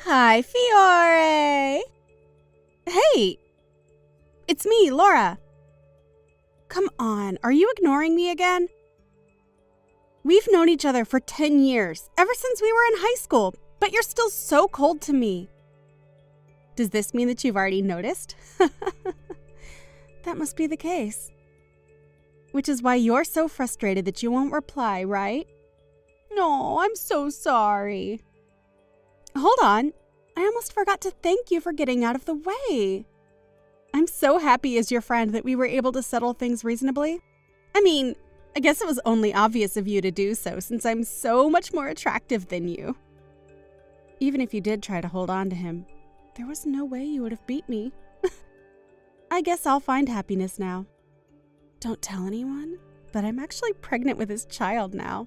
Hi, Fiore! Hey! It's me, Laura. Come on, are you ignoring me again? We've known each other for 10 years, ever since we were in high school, but you're still so cold to me. Does this mean that you've already noticed? That must be the case. Which is why you're so frustrated that you won't reply, right? No, I'm so sorry. Hold on. I almost forgot to thank you for getting out of the way. I'm so happy as your friend that we were able to settle things reasonably. I mean, I guess it was only obvious of you to do so since I'm so much more attractive than you. Even if you did try to hold on to him, there was no way you would have beat me. I guess I'll find happiness now. Don't tell anyone, but I'm actually pregnant with his child now.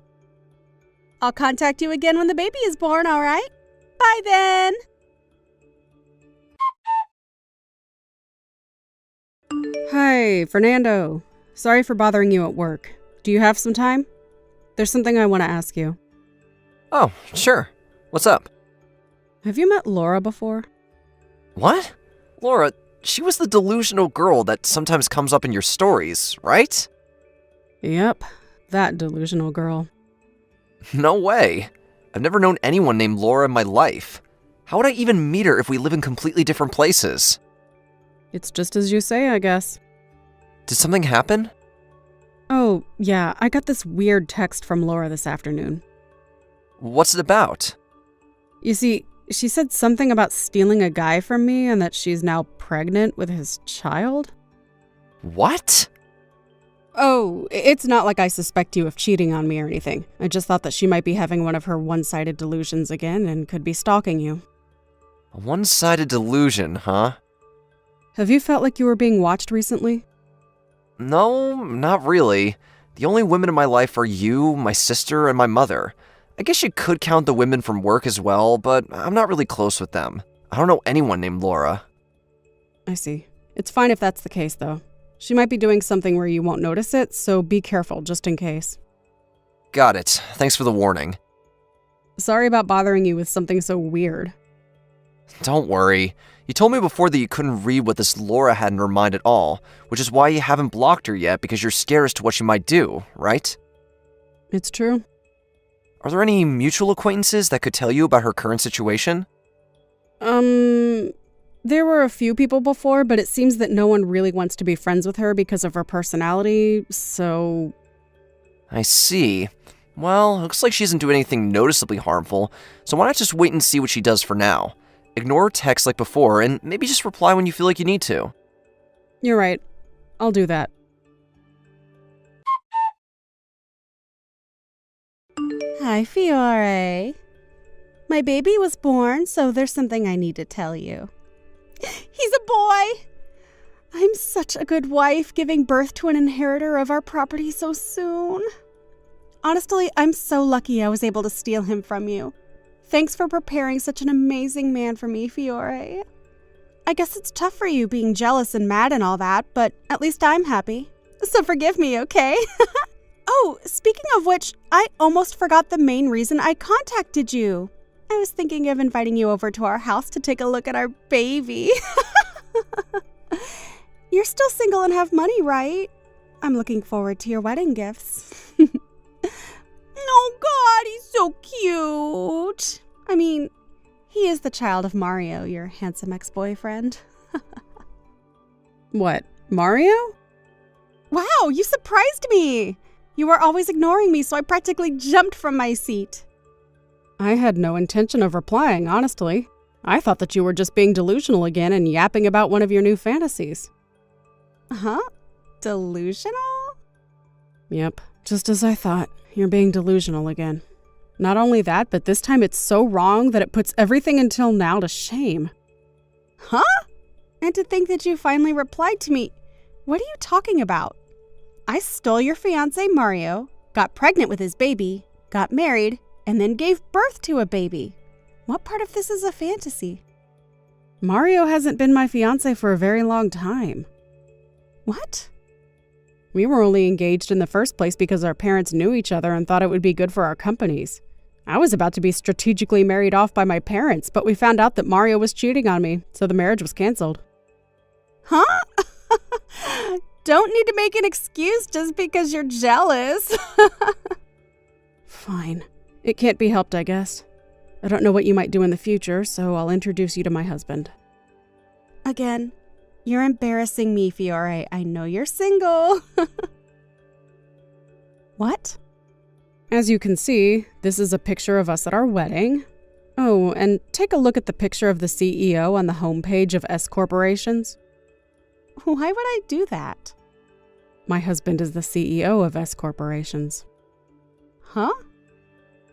I'll contact you again when the baby is born, all right? Bye then! Hi, Fernando. Sorry for bothering you at work. Do you have some time? There's something I want to ask you. Oh, sure. What's up? Have you met Laura before? What? Laura, she was the delusional girl that sometimes comes up in your stories, right? Yep, that delusional girl. No way. I've never known anyone named Laura in my life. How would I even meet her if we live in completely different places? It's just as you say, I guess. Did something happen? Oh, yeah, I got this weird text from Laura this afternoon. What's it about? You see, she said something about stealing a guy from me and that she's now pregnant with his child. What? Oh, it's not like I suspect you of cheating on me or anything. I just thought that she might be having one of her one-sided delusions again and could be stalking you. A one-sided delusion, huh? Have you felt like you were being watched recently? No, not really. The only women in my life are you, my sister, and my mother. I guess you could count the women from work as well, but I'm not really close with them. I don't know anyone named Laura. I see. It's fine if that's the case, though. She might be doing something where you won't notice it, so be careful, just in case. Got it. Thanks for the warning. Sorry about bothering you with something so weird. Don't worry. You told me before that you couldn't read what this Laura had in her mind at all, which is why you haven't blocked her yet because you're scared as to what she might do, right? It's true. Are there any mutual acquaintances that could tell you about her current situation? There were a few people before, but it seems that no one really wants to be friends with her because of her personality, so... I see. Well, looks like she isn't doing anything noticeably harmful, so why not just wait and see what she does for now? Ignore her text like before, and maybe just reply when you feel like you need to. You're right. I'll do that. Hi, Fiore. My baby was born, so there's something I need to tell you. He's a boy! I'm such a good wife, giving birth to an inheritor of our property so soon. Honestly, I'm so lucky I was able to steal him from you. Thanks for preparing such an amazing man for me, Fiore. I guess it's tough for you being jealous and mad and all that, but at least I'm happy. So forgive me, okay? Oh, speaking of which, I almost forgot the main reason I contacted you. I was thinking of inviting you over to our house to take a look at our baby. You're still single and have money, right? I'm looking forward to your wedding gifts. Oh God, he's so cute. I mean, he is the child of Mario, your handsome ex-boyfriend. What, Mario? Wow, you surprised me. You were always ignoring me, so I practically jumped from my seat. I had no intention of replying, honestly. I thought that you were just being delusional again and yapping about one of your new fantasies. Huh? Delusional? Yep, just as I thought. You're being delusional again. Not only that, but this time it's so wrong that it puts everything until now to shame. Huh? And to think that you finally replied to me. What are you talking about? I stole your fiance, Mario, got pregnant with his baby, got married, and then gave birth to a baby. What part of this is a fantasy? Mario hasn't been my fiance for a very long time. What? We were only engaged in the first place because our parents knew each other and thought it would be good for our companies. I was about to be strategically married off by my parents, but we found out that Mario was cheating on me, so the marriage was canceled. Huh? Don't need to make an excuse just because you're jealous. Fine. It can't be helped, I guess. I don't know what you might do in the future, so I'll introduce you to my husband. Again, you're embarrassing me, Fiore. I know you're single. What? As you can see, this is a picture of us at our wedding. Oh, and take a look at the picture of the CEO on the homepage of S Corporations. Why would I do that? My husband is the CEO of S Corporations. Huh?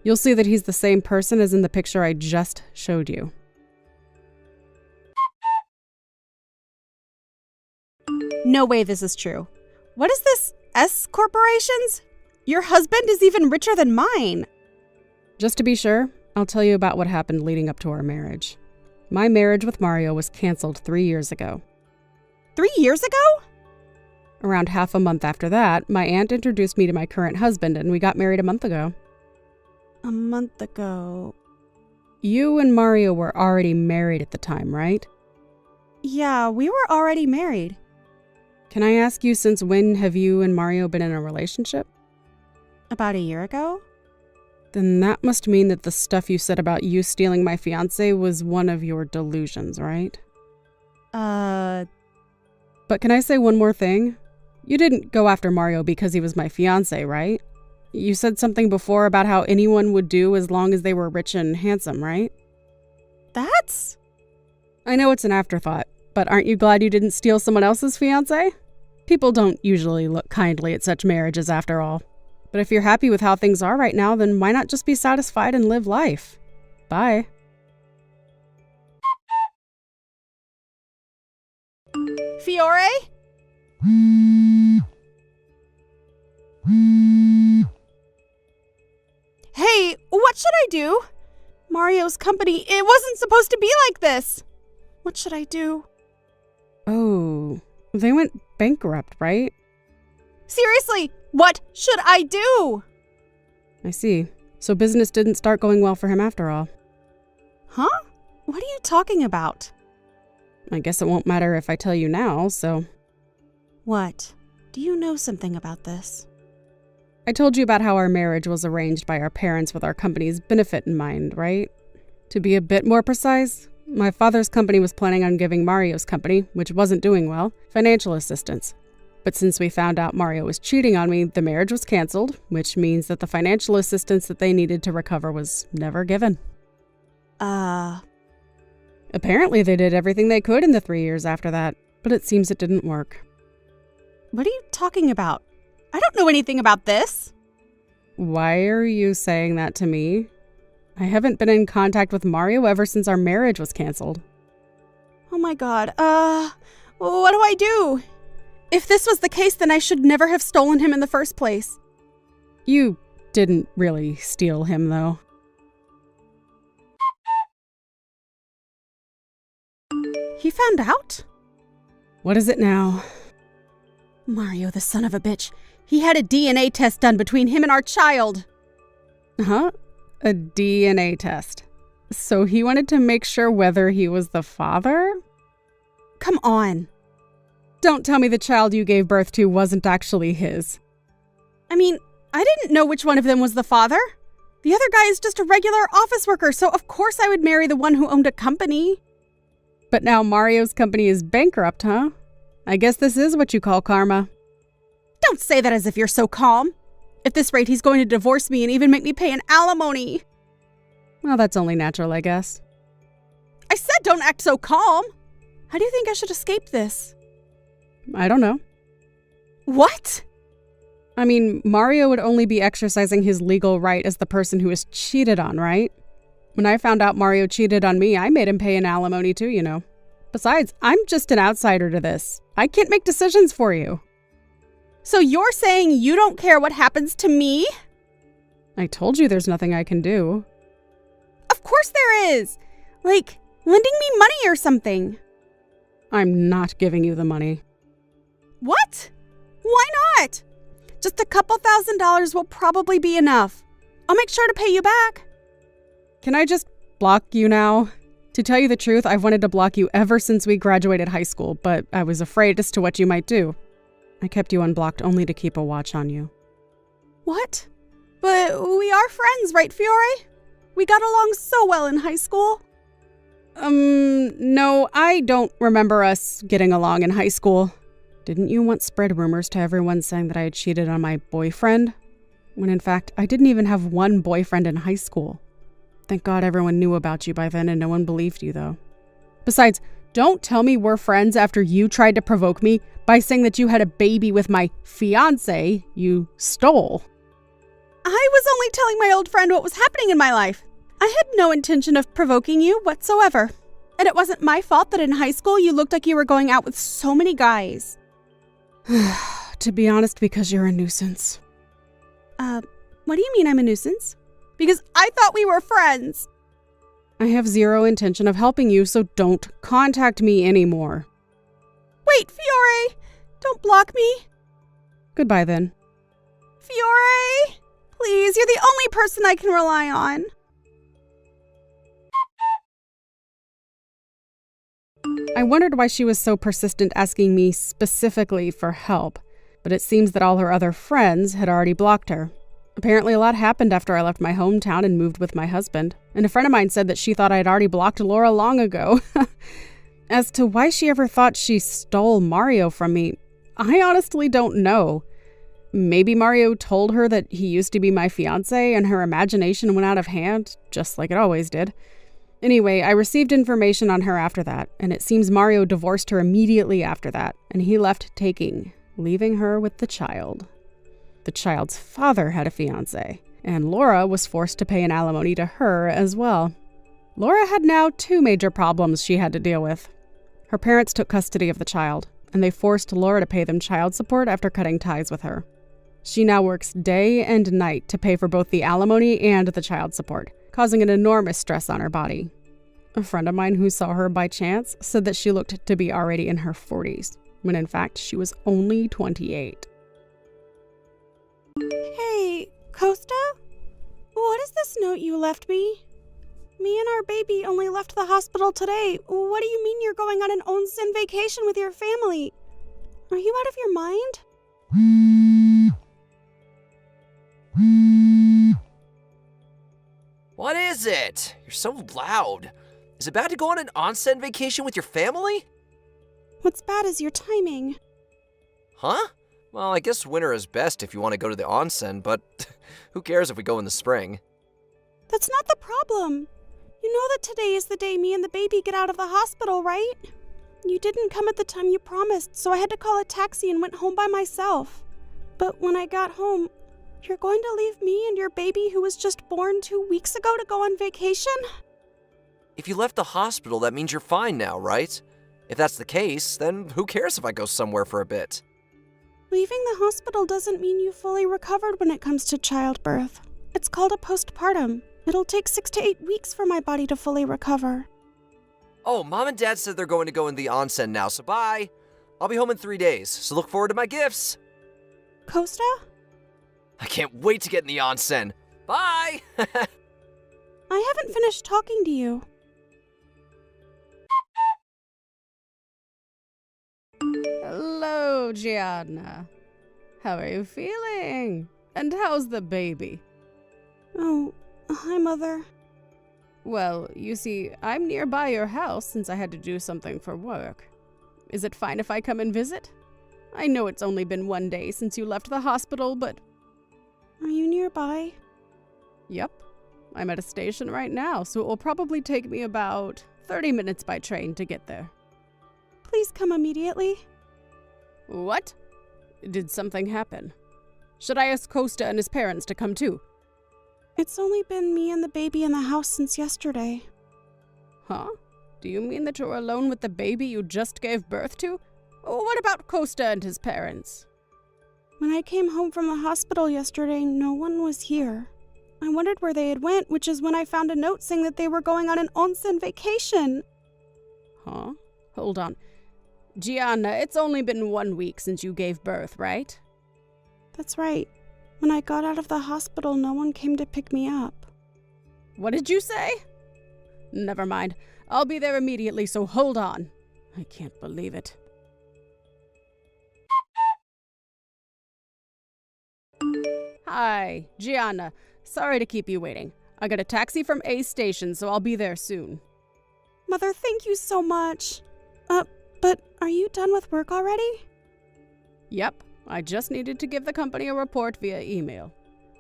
You'll see that he's the same person as in the picture I just showed you. No way this is true. What is this? S Corporations? Your husband is even richer than mine. Just to be sure, I'll tell you about what happened leading up to our marriage. My marriage with Mario was canceled 3 years ago. 3 years ago? Around half a month after that, my aunt introduced me to my current husband and we got married a month ago. A month ago. You and Mario were already married at the time, right? Yeah, we were already married. Can I ask you, since when have you and Mario been in a relationship? About a year ago? Then that must mean that the stuff you said about you stealing my fiance was one of your delusions, right? But can I say one more thing? You didn't go after Mario because he was my fiance, right? You said something before about how anyone would do as long as they were rich and handsome, right? That's... I know it's an afterthought, but aren't you glad you didn't steal someone else's fiance? People don't usually look kindly at such marriages after all. But if you're happy with how things are right now, then why not just be satisfied and live life? Bye. Fiore? Hey, what should I do? Mario's company, it wasn't supposed to be like this. What should I do? Oh, they went bankrupt, right? Seriously, what should I do? I see. So business didn't start going well for him after all. Huh? What are you talking about? I guess it won't matter if I tell you now, so... What? Do you know something about this? I told you about how our marriage was arranged by our parents with our company's benefit in mind, right? To be a bit more precise, my father's company was planning on giving Mario's company, which wasn't doing well, financial assistance. But since we found out Mario was cheating on me, the marriage was canceled, which means that the financial assistance that they needed to recover was never given. Apparently they did everything they could in the 3 years after that, but it seems it didn't work. What are you talking about? I don't know anything about this. Why are you saying that to me? I haven't been in contact with Mario ever since our marriage was canceled. Oh my god, what do I do? If this was the case, then I should never have stolen him in the first place. You didn't really steal him, though. He found out? What is it now? Mario, the son of a bitch. He had a DNA test done between him and our child. Huh? A DNA test. So he wanted to make sure whether he was the father? Come on. Don't tell me the child you gave birth to wasn't actually his. I mean, I didn't know which one of them was the father. The other guy is just a regular office worker, so of course I would marry the one who owned a company. But now Mario's company is bankrupt, huh? I guess this is what you call karma. Don't say that as if you're so calm. At this rate, he's going to divorce me and even make me pay an alimony. Well, that's only natural, I guess. I said don't act so calm. How do you think I should escape this? I don't know. What? I mean, Mario would only be exercising his legal right as the person who is cheated on, right? When I found out Mario cheated on me, I made him pay an alimony too, you know. Besides, I'm just an outsider to this. I can't make decisions for you. So you're saying you don't care what happens to me? I told you there's nothing I can do. Of course there is. Like, lending me money or something. I'm not giving you the money. What? Why not? Just a couple $1,000s will probably be enough. I'll make sure to pay you back. Can I just block you now? To tell you the truth, I've wanted to block you ever since we graduated high school, but I was afraid as to what you might do. I kept you unblocked only to keep a watch on you. What? But we are friends, right, Fiore? We got along so well in high school. No, I don't remember us getting along in high school. Didn't you once spread rumors to everyone saying that I had cheated on my boyfriend? When in fact, I didn't even have one boyfriend in high school. Thank God everyone knew about you by then and no one believed you, though. Besides, don't tell me we're friends after you tried to provoke me by saying that you had a baby with my fiance you stole. I was only telling my old friend what was happening in my life. I had no intention of provoking you whatsoever. And it wasn't my fault that in high school you looked like you were going out with so many guys. To be honest, because you're a nuisance. What do you mean I'm a nuisance? Because I thought we were friends. I have zero intention of helping you, so don't contact me anymore. Wait, Fiore! Don't block me. Goodbye then. Fiore! Please, you're the only person I can rely on. I wondered why she was so persistent asking me specifically for help, but it seems that all her other friends had already blocked her. Apparently a lot happened after I left my hometown and moved with my husband, and a friend of mine said that she thought I had already blocked Laura long ago. As to why she ever thought she stole Mario from me, I honestly don't know. Maybe Mario told her that he used to be my fiance and her imagination went out of hand, just like it always did. Anyway, I received information on her after that, and it seems Mario divorced her immediately after that, and he left taking, leaving her with the child. The child's father had a fiance, and Laura was forced to pay an alimony to her as well. Laura had now 2 major problems she had to deal with. Her parents took custody of the child, and they forced Laura to pay them child support after cutting ties with her. She now works day and night to pay for both the alimony and the child support, causing an enormous stress on her body. A friend of mine who saw her by chance said that she looked to be already in her 40s, when in fact she was only 28. Hey, Costa? What is this note you left me? Me and our baby only left the hospital today. What do you mean you're going on an onsen vacation with your family? Are you out of your mind? What is it? You're so loud. Is it bad to go on an onsen vacation with your family? What's bad is your timing. Huh? Well, I guess winter is best if you want to go to the onsen, but who cares if we go in the spring? That's not the problem. You know that today is the day me and the baby get out of the hospital, right? You didn't come at the time you promised, so I had to call a taxi and went home by myself. But when I got home, you're going to leave me and your baby who was just born 2 weeks ago to go on vacation? If you left the hospital, that means you're fine now, right? If that's the case, then who cares if I go somewhere for a bit? Leaving the hospital doesn't mean you fully recovered when it comes to childbirth. It's called a postpartum. It'll take 6 to 8 weeks for my body to fully recover. Oh, Mom and Dad said they're going to go in the onsen now, so bye. I'll be home in 3 days, so look forward to my gifts. Costa? I can't wait to get in the onsen. Bye! I haven't finished talking to you. Hello, Gianna. How are you feeling? And how's the baby? Oh, hi, Mother. Well, you see, I'm nearby your house since I had to do something for work. Is it fine if I come and visit? I know it's only been 1 day since you left the hospital, but... Are you nearby? Yep. I'm at a station right now, so it will probably take me about 30 minutes by train to get there. Please come immediately. What? Did something happen? Should I ask Costa and his parents to come too? It's only been me and the baby in the house since yesterday. Huh? Do you mean that you're alone with the baby you just gave birth to? What about Costa and his parents? When I came home from the hospital yesterday, no one was here. I wondered where they had went, which is when I found a note saying that they were going on an onsen vacation. Huh? Hold on. Gianna, it's only been 1 week since you gave birth, right? That's right. When I got out of the hospital, no one came to pick me up. What did you say? Never mind. I'll be there immediately, so hold on. I can't believe it. Hi, Gianna. Sorry to keep you waiting. I got a taxi from A station, so I'll be there soon. Mother, thank you so much. But are you done with work already? Yep, I just needed to give the company a report via email.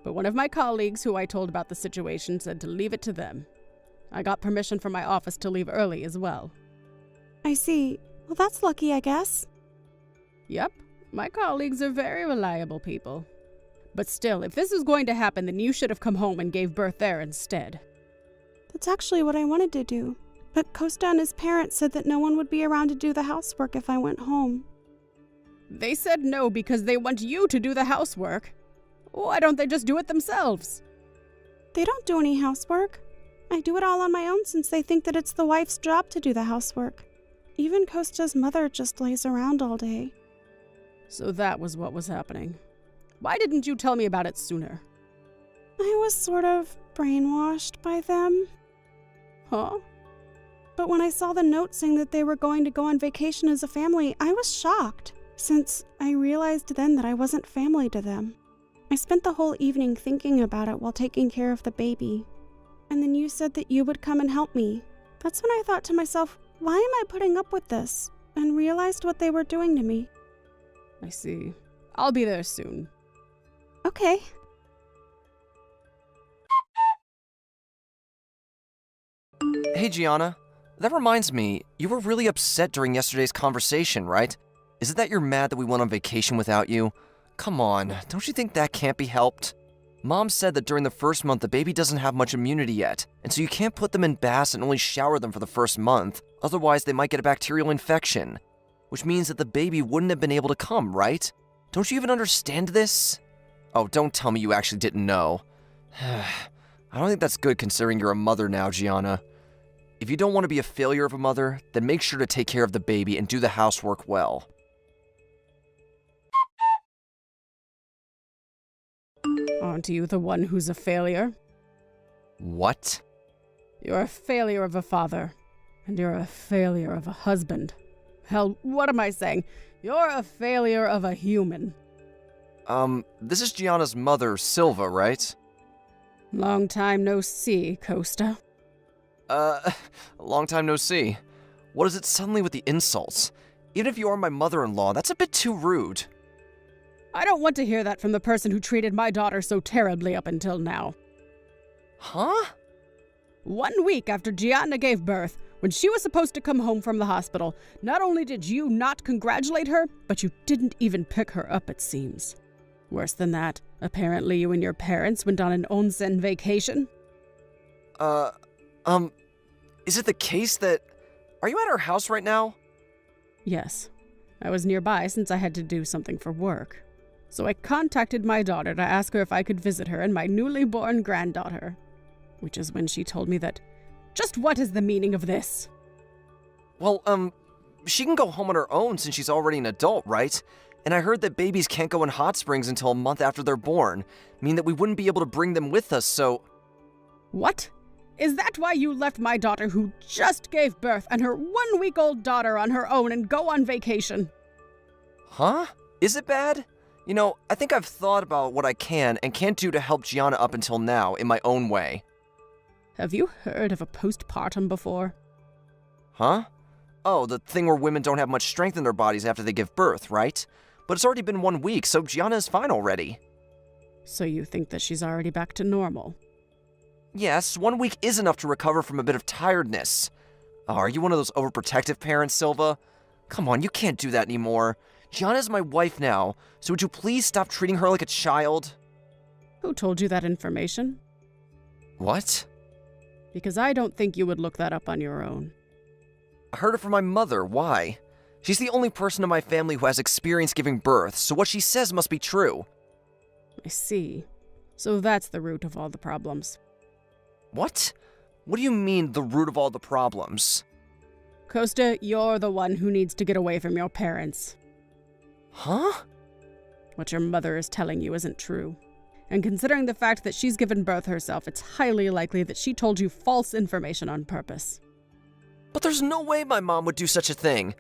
But one of my colleagues who I told about the situation said to leave it to them. I got permission from my office to leave early as well. I see. Well, that's lucky, I guess. Yep, my colleagues are very reliable people. But still, if this was going to happen, then you should have come home and gave birth there instead. That's actually what I wanted to do. But Costa and his parents said that no one would be around to do the housework if I went home. They said no because they want you to do the housework. Why don't they just do it themselves? They don't do any housework. I do it all on my own since they think that it's the wife's job to do the housework. Even Costa's mother just lays around all day. So that was what was happening. Why didn't you tell me about it sooner? I was sort of brainwashed by them. Huh? But when I saw the note saying that they were going to go on vacation as a family, I was shocked, since I realized then that I wasn't family to them. I spent the whole evening thinking about it while taking care of the baby. And then you said that you would come and help me. That's when I thought to myself, why am I putting up with this? And realized what they were doing to me. I see. I'll be there soon. Okay. Hey, Gianna. That reminds me, you were really upset during yesterday's conversation, right? Is it that you're mad that we went on vacation without you? Come on, don't you think that can't be helped? Mom said that during the first month the baby doesn't have much immunity yet, and so you can't put them in baths and only shower them for the first month, otherwise they might get a bacterial infection. Which means that the baby wouldn't have been able to come, right? Don't you even understand this? Oh, don't tell me you actually didn't know. I don't think that's good considering you're a mother now, Gianna. If you don't want to be a failure of a mother, then make sure to take care of the baby and do the housework well. Aren't you the one who's a failure? What? You're a failure of a father. And you're a failure of a husband. Hell, what am I saying? You're a failure of a human. This is Gianna's mother, Silva, right? Long time no see, Costa. Long time no see. What is it suddenly with the insults? Even if you are my mother-in-law, that's a bit too rude. I don't want to hear that from the person who treated my daughter so terribly up until now. Huh? 1 week after Gianna gave birth, when she was supposed to come home from the hospital, not only did you not congratulate her, but you didn't even pick her up, it seems. Worse than that, apparently you and your parents went on an onsen vacation. Is it the case that... Are you at our house right now? Yes. I was nearby since I had to do something for work. So I contacted my daughter to ask her if I could visit her and my newly born granddaughter. Which is when she told me that... Just what is the meaning of this? Well, she can go home on her own since she's already an adult, right? And I heard that babies can't go in hot springs until a month after they're born, meaning that we wouldn't be able to bring them with us, so... What? Is that why you left my daughter who just gave birth and her 1 week-old daughter on her own and go on vacation? Huh? Is it bad? You know, I think I've thought about what I can and can't do to help Gianna up until now in my own way. Have you heard of a postpartum before? Huh? Oh, the thing where women don't have much strength in their bodies after they give birth, right? But it's already been 1 week, so Gianna is fine already. So you think that she's already back to normal? Yes, 1 week is enough to recover from a bit of tiredness. Oh, are you one of those overprotective parents, Silva? Come on, you can't do that anymore. Gianna's my wife now, so would you please stop treating her like a child? Who told you that information? What? Because I don't think you would look that up on your own. I heard it from my mother. Why? She's the only person in my family who has experience giving birth, so what she says must be true. I see. So that's the root of all the problems. What? What do you mean, the root of all the problems? Costa, you're the one who needs to get away from your parents. Huh? What your mother is telling you isn't true. And considering the fact that she's given birth herself, it's highly likely that she told you false information on purpose. But there's no way my mom would do such a thing.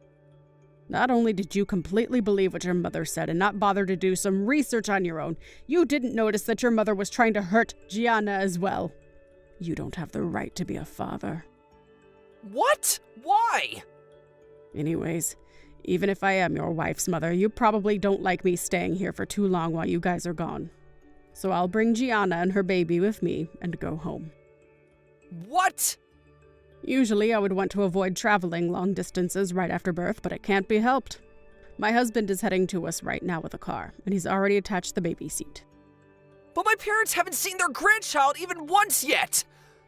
Not only did you completely believe what your mother said and not bother to do some research on your own, you didn't notice that your mother was trying to hurt Gianna as well. You don't have the right to be a father. What? Why? Anyways, even if I am your wife's mother, you probably don't like me staying here for too long while you guys are gone. So I'll bring Gianna and her baby with me and go home. What? Usually I would want to avoid traveling long distances right after birth, but it can't be helped. My husband is heading to us right now with a car, and he's already attached the baby seat. But my parents haven't seen their grandchild even once yet!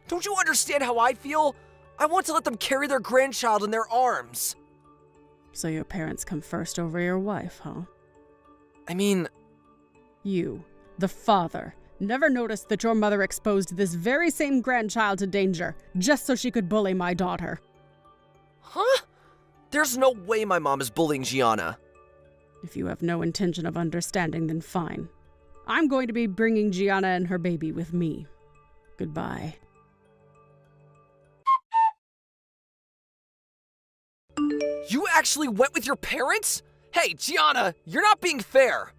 Don't you understand how I feel? I want to let them carry their grandchild in their arms. So your parents come first over your wife, huh? I mean... You, the father, never noticed that your mother exposed this very same grandchild to danger, just so she could bully my daughter. Huh? There's no way my mom is bullying Gianna. If you have no intention of understanding, then fine. I'm going to be bringing Gianna and her baby with me. Goodbye. You actually went with your parents? Hey, Gianna, you're not being fair.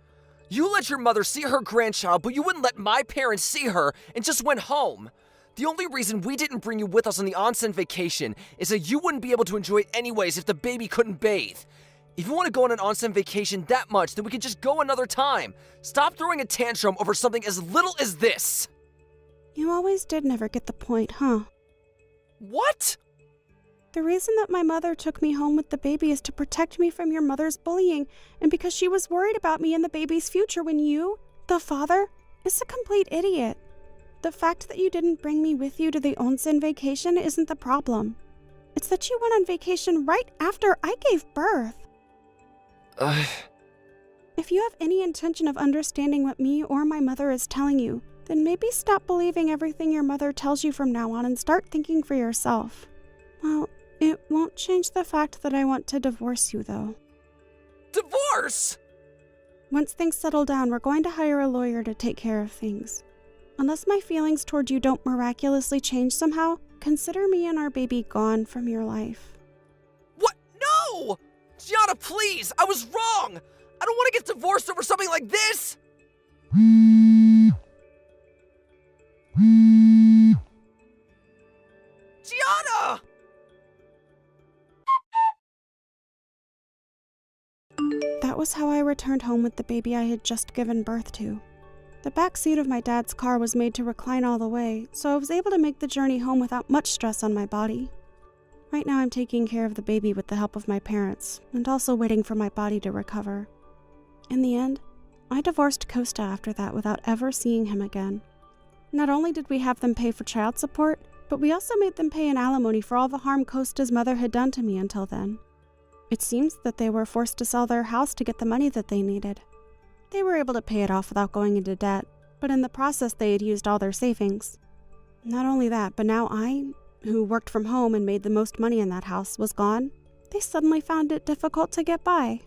You let your mother see her grandchild, but you wouldn't let my parents see her and just went home. The only reason we didn't bring you with us on the onsen vacation is that you wouldn't be able to enjoy it anyways if the baby couldn't bathe. If you want to go on an onsen vacation that much, then we could just go another time. Stop throwing a tantrum over something as little as this. You always did never get the point, huh? What? The reason that my mother took me home with the baby is to protect me from your mother's bullying, and because she was worried about me and the baby's future when you, the father, is a complete idiot. The fact that you didn't bring me with you to the onsen vacation isn't the problem. It's that you went on vacation right after I gave birth. If you have any intention of understanding what me or my mother is telling you, then maybe stop believing everything your mother tells you from now on and start thinking for yourself. Well, it won't change the fact that I want to divorce you, though. Divorce? Once things settle down, we're going to hire a lawyer to take care of things. Unless my feelings toward you don't miraculously change somehow, consider me and our baby gone from your life. What? No! Gianna, please! I was wrong! I don't want to get divorced over something like this! Gianna! That was how I returned home with the baby I had just given birth to. The back seat of my dad's car was made to recline all the way, so I was able to make the journey home without much stress on my body. Right now I'm taking care of the baby with the help of my parents, and also waiting for my body to recover. In the end, I divorced Costa after that without ever seeing him again. Not only did we have them pay for child support, but we also made them pay an alimony for all the harm Costa's mother had done to me until then. It seems that they were forced to sell their house to get the money that they needed. They were able to pay it off without going into debt, but in the process they had used all their savings. Not only that, but now I, who worked from home and made the most money in that house, was gone. They suddenly found it difficult to get by.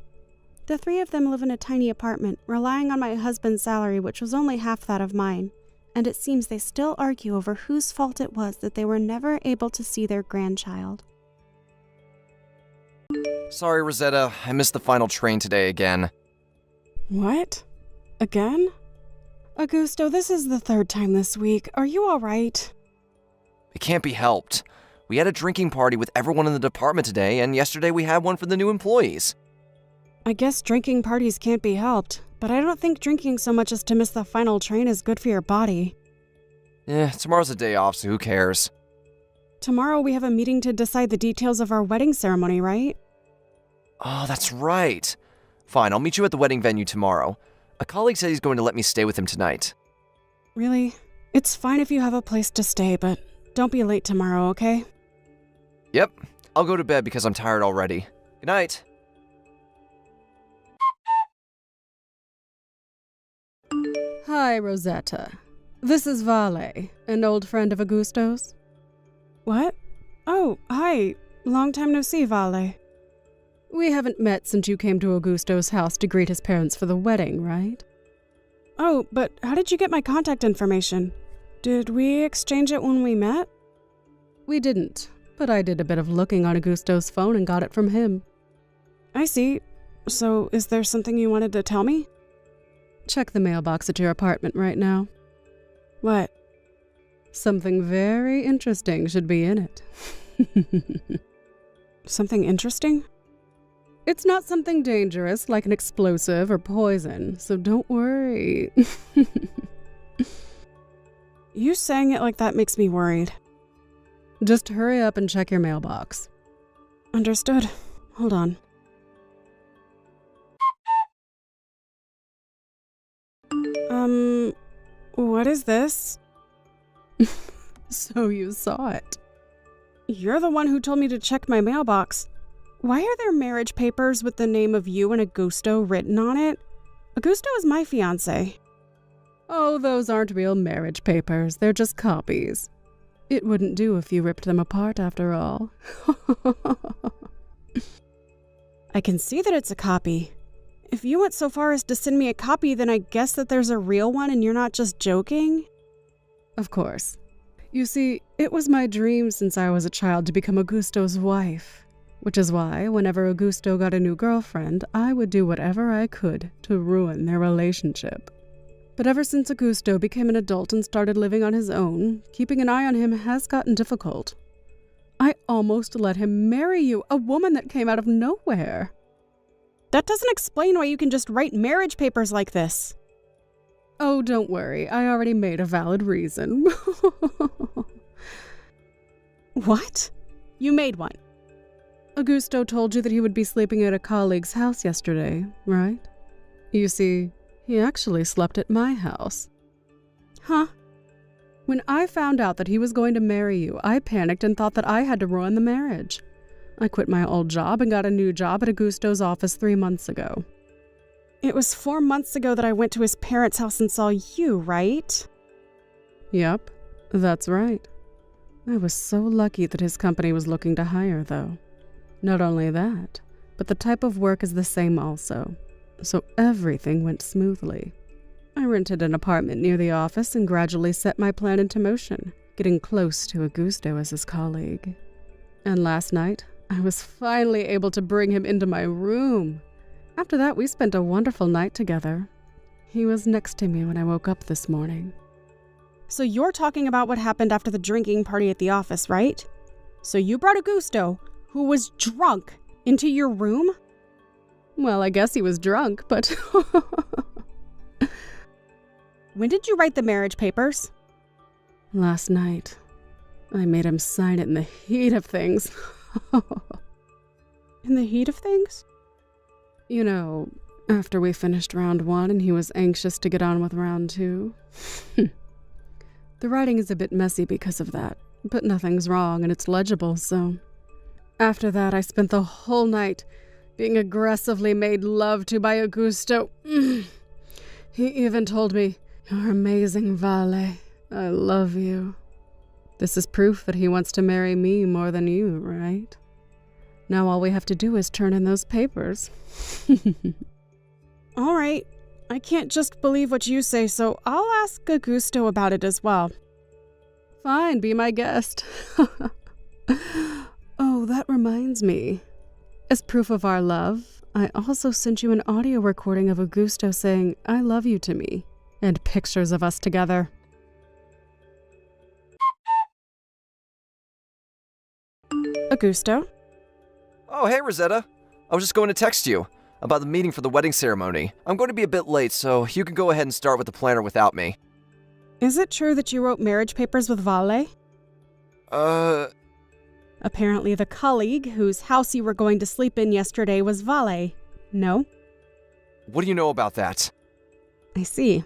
The three of them live in a tiny apartment, relying on my husband's salary, which was only half that of mine, and it seems they still argue over whose fault it was that they were never able to see their grandchild. Sorry, Rosetta, I missed the final train today again. What? Again? Augusto, this is the third time this week. Are you all right? It can't be helped. We had a drinking party with everyone in the department today, and yesterday we had one for the new employees. I guess drinking parties can't be helped, but I don't think drinking so much as to miss the final train is good for your body. Tomorrow's a day off, so who cares? Tomorrow we have a meeting to decide the details of our wedding ceremony, right? Oh, that's right. Fine, I'll meet you at the wedding venue tomorrow. A colleague said he's going to let me stay with him tonight. Really? It's fine if you have a place to stay, but don't be late tomorrow, okay? Yep, I'll go to bed because I'm tired already. Good night. Hi, Rosetta. This is Vale, an old friend of Augusto's. What? Oh, hi. Long time no see, Vale. We haven't met since you came to Augusto's house to greet his parents for the wedding, right? Oh, but how did you get my contact information? Did we exchange it when we met? We didn't, but I did a bit of looking on Augusto's phone and got it from him. I see. So, is there something you wanted to tell me? Check the mailbox at your apartment right now. What? Something very interesting should be in it. Something interesting? It's not something dangerous like an explosive or poison, so don't worry. You saying it like that makes me worried. Just hurry up and check your mailbox. Understood. Hold on. What is this? So you saw it. You're the one who told me to check my mailbox. Why are there marriage papers with the name of you and Augusto written on it? Augusto is my fiance. Oh, those aren't real marriage papers. They're just copies. It wouldn't do if you ripped them apart after all. I can see that it's a copy. If you went so far as to send me a copy, then I guess that there's a real one and you're not just joking? Of course. You see, it was my dream since I was a child to become Augusto's wife, which is why, whenever Augusto got a new girlfriend, I would do whatever I could to ruin their relationship. But ever since Augusto became an adult and started living on his own, keeping an eye on him has gotten difficult. I almost let him marry you, a woman that came out of nowhere. That doesn't explain why you can just write marriage papers like this. Oh, don't worry. I already made a valid reason. What? You made one? Augusto told you that he would be sleeping at a colleague's house yesterday, right? You see, he actually slept at my house. Huh? When I found out that he was going to marry you, I panicked and thought that I had to ruin the marriage. I quit my old job and got a new job at Augusto's office 3 months ago. It was 4 months ago that I went to his parents' house and saw you, right? Yep, that's right. I was so lucky that his company was looking to hire, though. Not only that, but the type of work is the same also. So everything went smoothly. I rented an apartment near the office and gradually set my plan into motion, getting close to Augusto as his colleague. And last night, I was finally able to bring him into my room. After that, we spent a wonderful night together. He was next to me when I woke up this morning. So you're talking about what happened after the drinking party at the office, right? So you brought Augusto, who was drunk, into your room? Well, I guess he was drunk, but... When did you write the marriage papers? Last night. I made him sign it in the heat of things. In the heat of things? You know, after we finished round 1 and he was anxious to get on with round 2. The writing is a bit messy because of that, but nothing's wrong and it's legible, so... After that, I spent the whole night being aggressively made love to by Augusto. He even told me, "You're amazing, Vale. I love you." This is proof that he wants to marry me more than you, right? Now all we have to do is turn in those papers. All right. I can't just believe what you say, so I'll ask Augusto about it as well. Fine, be my guest. Oh, that reminds me. As proof of our love, I also sent you an audio recording of Augusto saying, "I love you" to me, and pictures of us together. Augusto? Oh, hey, Rosetta. I was just going to text you about the meeting for the wedding ceremony. I'm going to be a bit late, so you can go ahead and start with the planner without me. Is it true that you wrote marriage papers with Vale? Apparently the colleague whose house you were going to sleep in yesterday was Vale. No? What do you know about that? I see.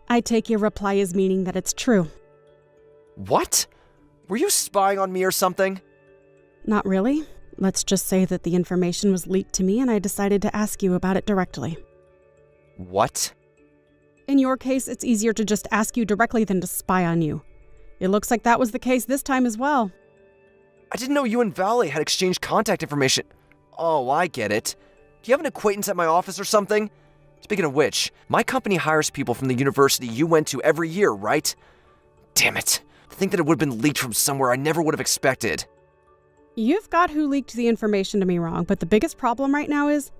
I take your reply as meaning that it's true. What? Were you spying on me or something? Not really. Let's just say that the information was leaked to me and I decided to ask you about it directly. What? In your case, it's easier to just ask you directly than to spy on you. It looks like that was the case this time as well. I didn't know you and Vale had exchanged contact information. Oh, I get it. Do you have an acquaintance at my office or something? Speaking of which, my company hires people from the university you went to every year, right? Damn it. To think that it would have been leaked from somewhere I never would have expected. You've got who leaked the information to me wrong, but the biggest problem right now is,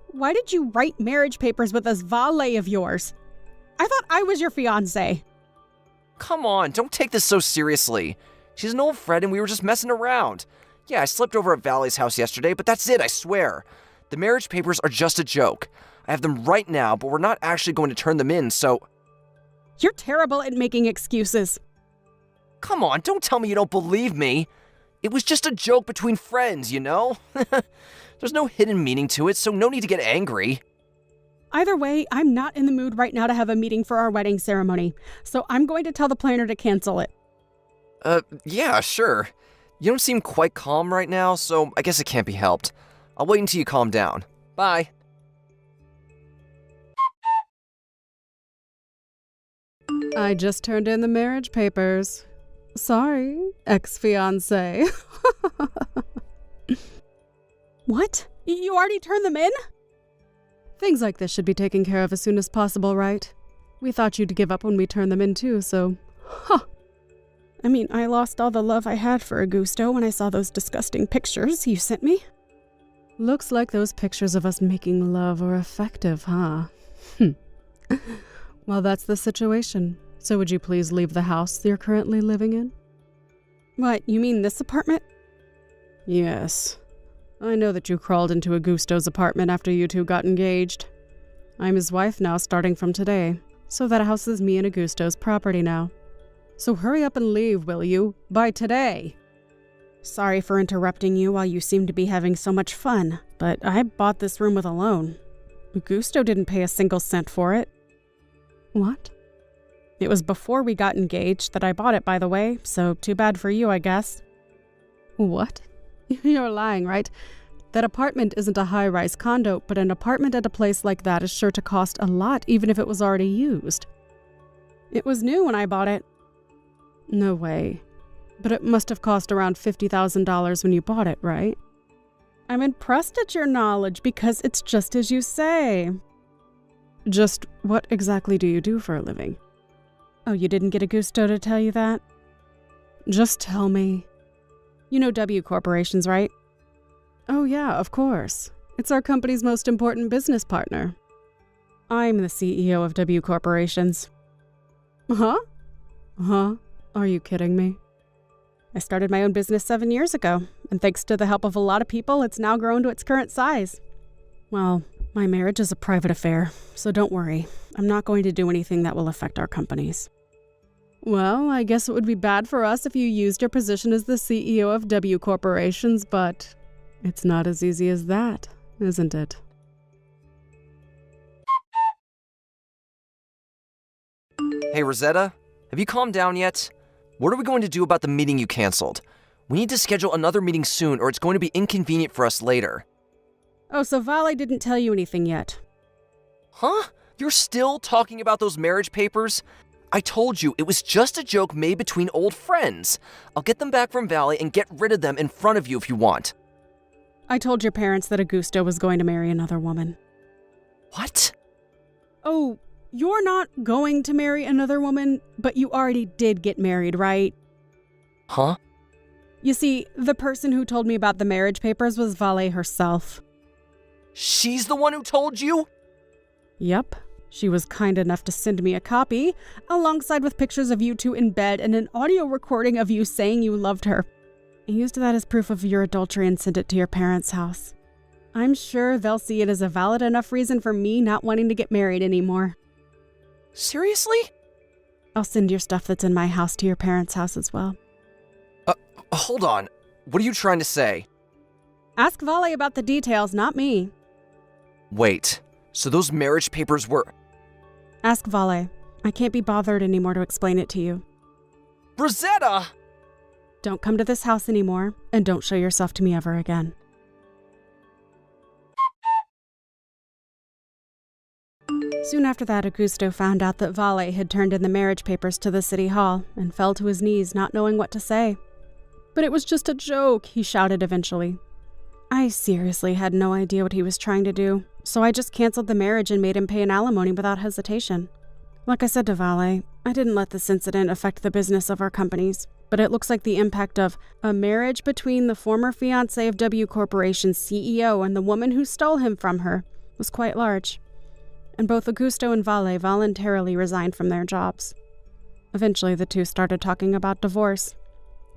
why did you write marriage papers with this valet of yours? I thought I was your fiance. Come on, don't take this so seriously. She's an old friend and we were just messing around. Yeah, I slept over at Valley's house yesterday, but that's it, I swear. The marriage papers are just a joke. I have them right now, but we're not actually going to turn them in, so... You're terrible at making excuses. Come on, don't tell me you don't believe me. It was just a joke between friends, you know? There's no hidden meaning to it, so no need to get angry. Either way, I'm not in the mood right now to have a meeting for our wedding ceremony, so I'm going to tell the planner to cancel it. Yeah, sure. You don't seem quite calm right now, so I guess it can't be helped. I'll wait until you calm down. Bye. I just turned in the marriage papers. Sorry, ex-fiance. What? You already turned them in? Things like this should be taken care of as soon as possible, right? We thought you'd give up when we turned them in too, so... I mean, I lost all the love I had for Augusto when I saw those disgusting pictures you sent me. Looks like those pictures of us making love are effective, huh? Well, that's the situation. So would you please leave the house you're currently living in? What, you mean this apartment? Yes. I know that you crawled into Augusto's apartment after you two got engaged. I'm his wife now starting from today, so that house is me and Augusto's property now. So hurry up and leave, will you? By today! Sorry for interrupting you while you seem to be having so much fun, but I bought this room with a loan. Augusto didn't pay a single cent for it. What? It was before we got engaged that I bought it, by the way, so too bad for you, I guess. What? You're lying, right? That apartment isn't a high-rise condo, but an apartment at a place like that is sure to cost a lot, even if it was already used. It was new when I bought it. No way. But it must have cost around $50,000 when you bought it, right? I'm impressed at your knowledge because it's just as you say. Just what exactly do you do for a living? Oh, you didn't get Augusto to tell you that? Just tell me. You know W Corporations, right? Oh yeah, of course. It's our company's most important business partner. I'm the CEO of W Corporations. Huh? Huh? Are you kidding me? I started my own business 7 years ago, and thanks to the help of a lot of people, it's now grown to its current size. Well, my marriage is a private affair, so don't worry. I'm not going to do anything that will affect our companies. Well, I guess it would be bad for us if you used your position as the CEO of W Corporations, but it's not as easy as that, isn't it? Hey, Rosetta, have you calmed down yet? What are we going to do about the meeting you canceled? We need to schedule another meeting soon or it's going to be inconvenient for us later. Oh, so Vale didn't tell you anything yet? Huh? You're still talking about those marriage papers? I told you, it was just a joke made between old friends. I'll get them back from Valley and get rid of them in front of you if you want. I told your parents that Augusto was going to marry another woman. What? Oh, you're not going to marry another woman, but you already did get married, right? Huh? You see, the person who told me about the marriage papers was Vale herself. She's the one who told you? Yep. She was kind enough to send me a copy, alongside with pictures of you two in bed and an audio recording of you saying you loved her. I used that as proof of your adultery and sent it to your parents' house. I'm sure they'll see it as a valid enough reason for me not wanting to get married anymore. Seriously? I'll send your stuff that's in my house to your parents' house as well. Hold on. What are you trying to say? Ask Vale about the details, not me. Wait, so those marriage papers were... Ask Vale. I can't be bothered anymore to explain it to you. Rosetta! Don't come to this house anymore, and don't show yourself to me ever again. Soon after that, Augusto found out that Vale had turned in the marriage papers to the city hall and fell to his knees, not knowing what to say. But it was just a joke, he shouted eventually. I seriously had no idea what he was trying to do, so I just canceled the marriage and made him pay an alimony without hesitation. Like I said to Vale, I didn't let this incident affect the business of our companies, but it looks like the impact of a marriage between the former fiance of W Corporation's CEO and the woman who stole him from her was quite large, and both Augusto and Vale voluntarily resigned from their jobs. Eventually, the two started talking about divorce.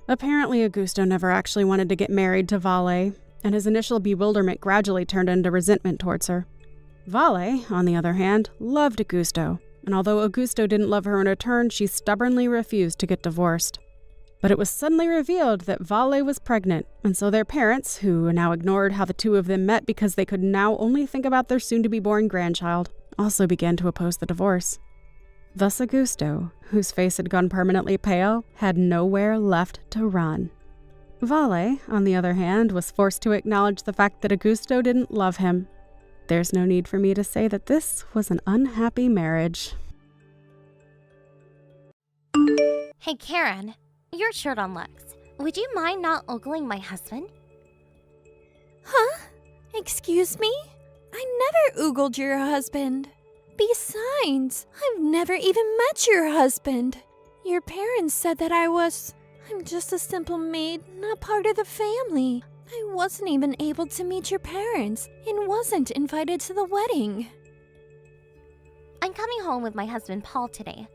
Apparently, Augusto never actually wanted to get married to Vale, and his initial bewilderment gradually turned into resentment towards her. Vale, on the other hand, loved Augusto, and although Augusto didn't love her in return, she stubbornly refused to get divorced. But it was suddenly revealed that Vale was pregnant, and so their parents, who now ignored how the two of them met because they could now only think about their soon-to-be-born grandchild, also began to oppose the divorce. Thus Augusto, whose face had gone permanently pale, had nowhere left to run. Vale, on the other hand, was forced to acknowledge the fact that Augusto didn't love him. There's no need for me to say that this was an unhappy marriage. Hey Karen, your shirt on Lex. Would you mind not ogling my husband? Huh? Excuse me? I never oogled your husband. Besides, I've never even met your husband. Your parents said that I'm just a simple maid, not part of the family. I wasn't even able to meet your parents and wasn't invited to the wedding. I'm coming home with my husband Paul today.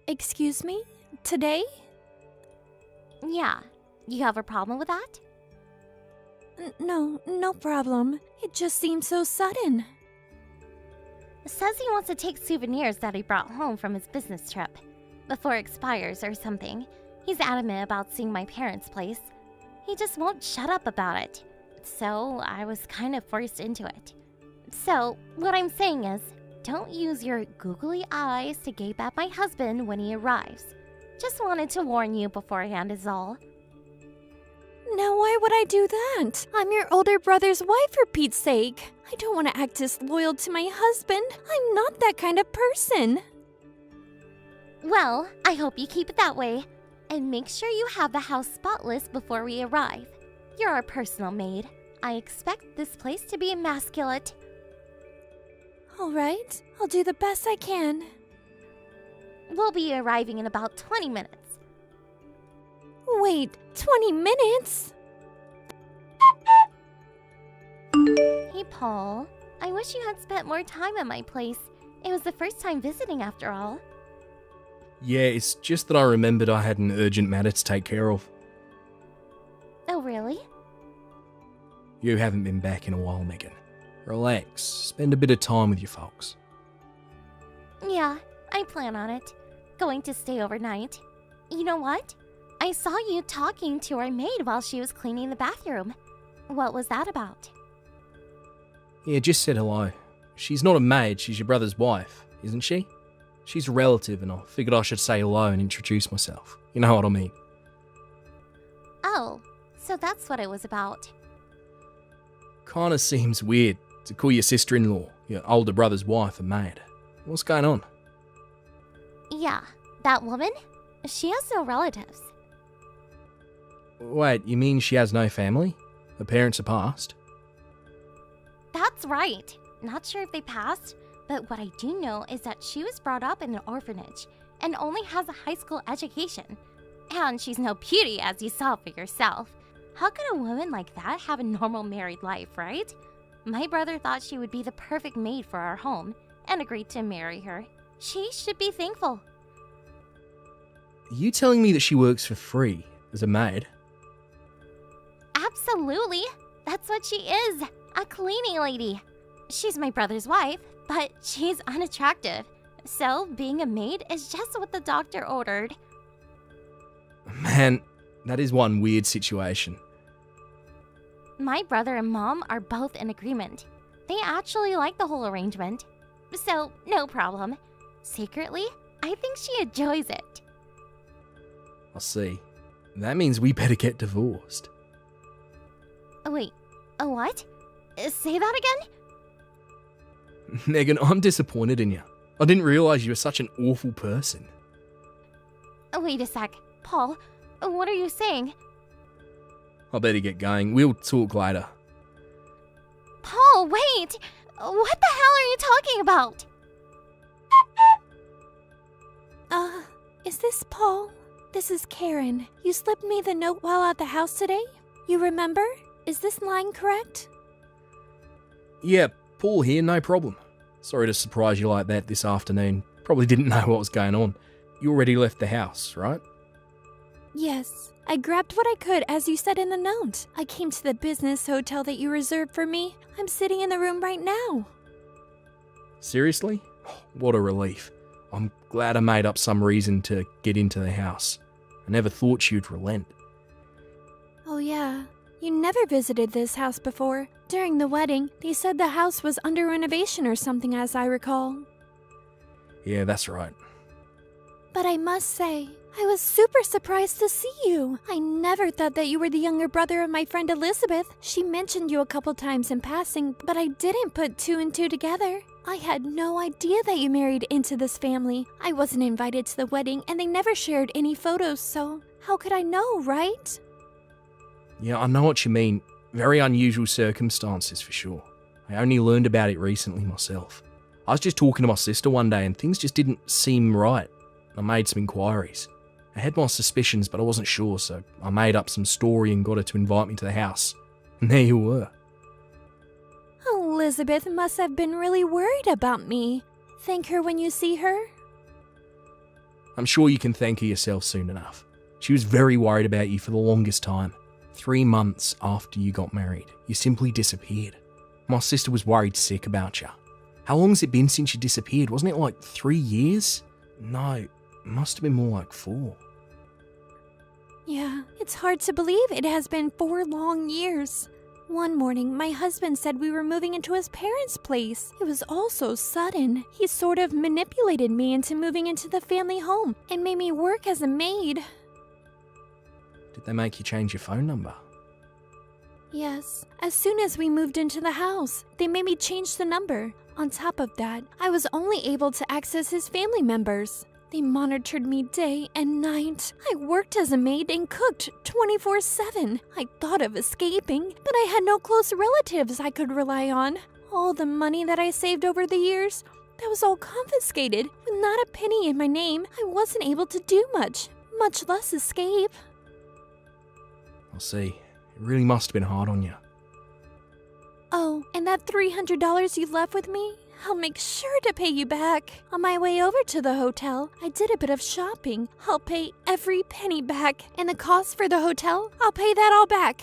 Excuse me? Today? Yeah. You have a problem with that? No problem. It just seems so sudden. Says he wants to take souvenirs that he brought home from his business trip before it expires or something. He's adamant about seeing my parents' place. He just won't shut up about it. So I was kind of forced into it. So what I'm saying is, don't use your googly eyes to gape at my husband when he arrives. Just wanted to warn you beforehand is all. Now why would I do that? I'm your older brother's wife, for Pete's sake. I don't want to act disloyal to my husband. I'm not that kind of person. Well, I hope you keep it that way. And make sure you have the house spotless before we arrive. You're our personal maid. I expect this place to be immaculate. All right, I'll do the best I can. We'll be arriving in about 20 minutes. Wait, 20 minutes? Hey, Paul. I wish you had spent more time at my place. It was the first time visiting after all. Yeah, it's just that I remembered I had an urgent matter to take care of. Oh, really? You haven't been back in a while, Megan. Relax, spend a bit of time with your folks. Yeah, I plan on it. Going to stay overnight. You know what? I saw you talking to our maid while she was cleaning the bathroom. What was that about? Yeah, just said hello. She's not a maid, she's your brother's wife, isn't she? She's a relative and I figured I should say hello and introduce myself. You know what I mean? Oh, so that's what it was about. Kinda seems weird to call your sister-in-law, your older brother's wife, a maid. What's going on? Yeah, that woman? She has no relatives. Wait, you mean she has no family? Her parents are passed? That's right. Not sure if they passed, but what I do know is that she was brought up in an orphanage and only has a high school education. And she's no beauty, as you saw for yourself. How could a woman like that have a normal married life, right? My brother thought she would be the perfect maid for our home and agreed to marry her. She should be thankful. Are you telling me that she works for free as a maid? Absolutely. That's what she is. A cleaning lady. She's my brother's wife, but she's unattractive. So being a maid is just what the doctor ordered. Man, that is one weird situation. My brother and mom are both in agreement. They actually like the whole arrangement. So, no problem. Secretly, I think she enjoys it. I see. That means we better get divorced. Wait, a what? Say that again? Megan, I'm disappointed in you. I didn't realise you were such an awful person. Wait a sec. Paul, what are you saying? I better get going. We'll talk later. Paul, wait! What the hell are you talking about? Is this Paul? This is Karen. You slipped me the note while at the house today? You remember? Is this line correct? Yeah, Paul here, no problem. Sorry to surprise you like that this afternoon. Probably didn't know what was going on. You already left the house, right? Yes. I grabbed what I could as you said in the note. I came to the business hotel that you reserved for me. I'm sitting in the room right now. Seriously? What a relief. I'm glad I made up some reason to get into the house. I never thought you'd relent. Oh yeah. You never visited this house before. During the wedding, they said the house was under renovation or something, as I recall. Yeah, that's right. But I must say, I was super surprised to see you. I never thought that you were the younger brother of my friend Elizabeth. She mentioned you a couple times in passing, but I didn't put two and two together. I had no idea that you married into this family. I wasn't invited to the wedding, and they never shared any photos, so how could I know, right? Yeah, I know what you mean. Very unusual circumstances for sure. I only learned about it recently myself. I was just talking to my sister one day and things just didn't seem right. I made some inquiries. I had my suspicions, but I wasn't sure, so I made up some story and got her to invite me to the house. And there you were. Elizabeth must have been really worried about me. Thank her when you see her. I'm sure you can thank her yourself soon enough. She was very worried about you for the longest time. 3 months after you got married, you simply disappeared. My sister was worried sick about you. How long has it been since you disappeared? Wasn't it like 3 years? No, it must have been more like 4. Yeah, it's hard to believe it has been 4 long years. One morning, my husband said we were moving into his parents' place. It was all so sudden. He sort of manipulated me into moving into the family home and made me work as a maid. Did they make you change your phone number? Yes. As soon as we moved into the house, they made me change the number. On top of that, I was only able to access his family members. They monitored me day and night. I worked as a maid and cooked 24/7. I thought of escaping, but I had no close relatives I could rely on. All the money that I saved over the years, that was all confiscated. With not a penny in my name, I wasn't able to do much less escape. I'll see. It really must have been hard on you. Oh, and that $300 you left with me? I'll make sure to pay you back. On my way over to the hotel, I did a bit of shopping. I'll pay every penny back. And the cost for the hotel, I'll pay that all back.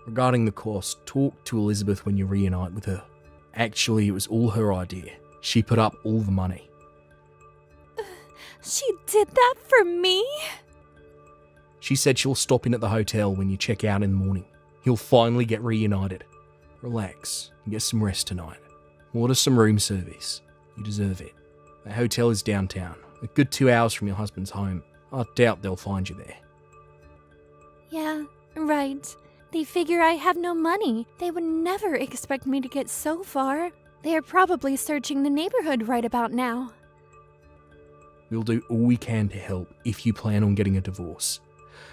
Regarding the cost, talk to Elizabeth when you reunite with her. Actually, it was all her idea. She put up all the money. She did that for me? She said she'll stop in at the hotel when you check out in the morning. You'll finally get reunited. Relax and get some rest tonight. Order some room service. You deserve it. The hotel is downtown, a good 2 hours from your husband's home. I doubt they'll find you there. Yeah, right. They figure I have no money. They would never expect me to get so far. They are probably searching the neighborhood right about now. We'll do all we can to help if you plan on getting a divorce.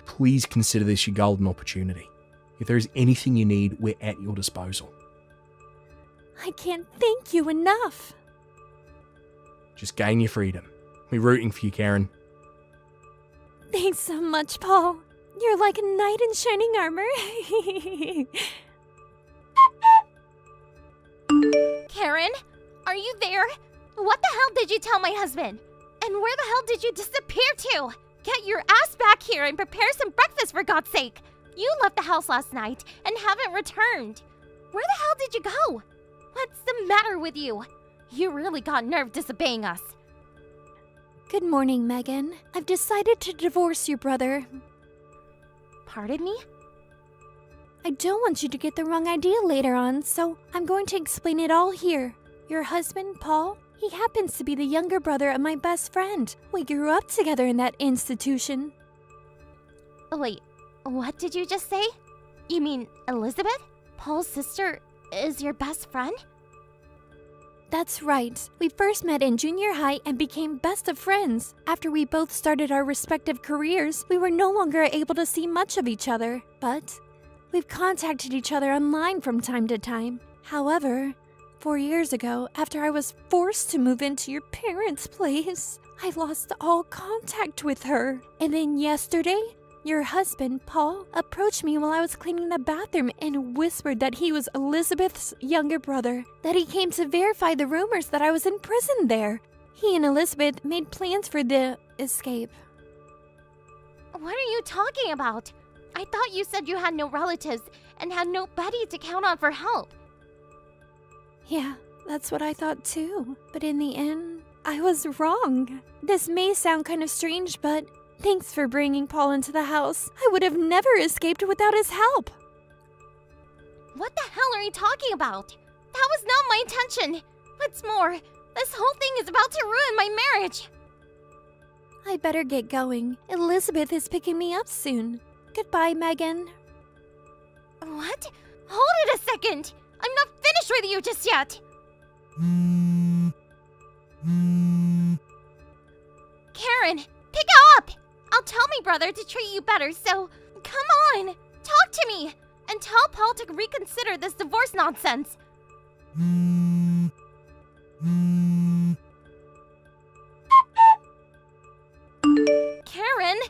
Please consider this your golden opportunity. If there is anything you need, we're at your disposal. I can't thank you enough. Just gain your freedom. We're rooting for you, Karen. Thanks so much, Paul. You're like a knight in shining armor. Karen, are you there? What the hell did you tell my husband? And where the hell did you disappear to? Get your ass back here and prepare some breakfast, for God's sake. You left the house last night and haven't returned. Where the hell did you go? What's the matter with you? You really got nerve disobeying us. Good morning, Megan. I've decided to divorce your brother. Pardon me? I don't want you to get the wrong idea later on, so I'm going to explain it all here. Your husband, Paul, he happens to be the younger brother of my best friend. We grew up together in that institution. Wait, what did you just say? You mean Elizabeth? Paul's sister is your best friend? That's right. We first met in junior high and became best of friends. After we both started our respective careers, we were no longer able to see much of each other. But we've contacted each other online from time to time. However, 4 years ago, after I was forced to move into your parents' place, I lost all contact with her. And then yesterday, your husband, Paul, approached me while I was cleaning the bathroom and whispered that he was Elizabeth's younger brother, that he came to verify the rumors that I was in prison there. He and Elizabeth made plans for the escape. What are you talking about? I thought you said you had no relatives and had nobody to count on for help. Yeah, that's what I thought too. But in the end, I was wrong. This may sound kind of strange, but thanks for bringing Paul into the house. I would have never escaped without his help. What the hell are you talking about? That was not my intention. What's more, this whole thing is about to ruin my marriage. I better get going. Elizabeth is picking me up soon. Goodbye, Megan. What? Hold it a second. I'm not finished with you just yet. Karen, pick up! I'll tell my brother to treat you better, so come on, talk to me, and tell Paul to reconsider this divorce nonsense. Karen,